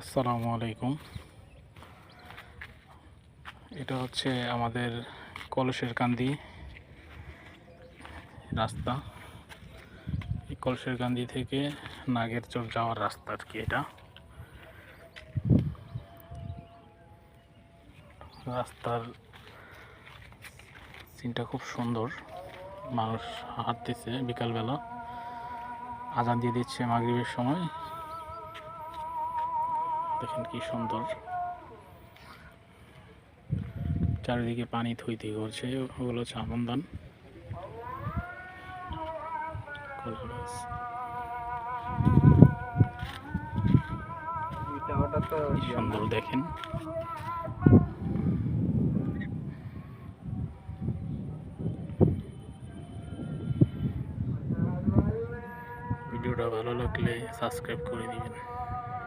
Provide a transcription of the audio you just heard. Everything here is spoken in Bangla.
আসসালামু আলাইকুম। এটা হচ্ছে আমাদের কলসের কান্দি রাস্তা। এই কলসের কান্দি থেকে নাগেরচর যাওয়ার রাস্তা আর কি। এটা রাস্তার সিনটা খুব সুন্দর, মানুষ হাঁটতেছে বিকালবেলা, আজান দিয়ে দিচ্ছে মাগরিবের সময়। দেখেন কি সুন্দর, চারিদিকে পানি থইতে করছে, ওগুলো হচ্ছে আমন্দান কলা গাছ। কি সুন্দর দেখেন। ভিডিওটা ভালো লাগলে সাবস্ক্রাইব করে দিবেন।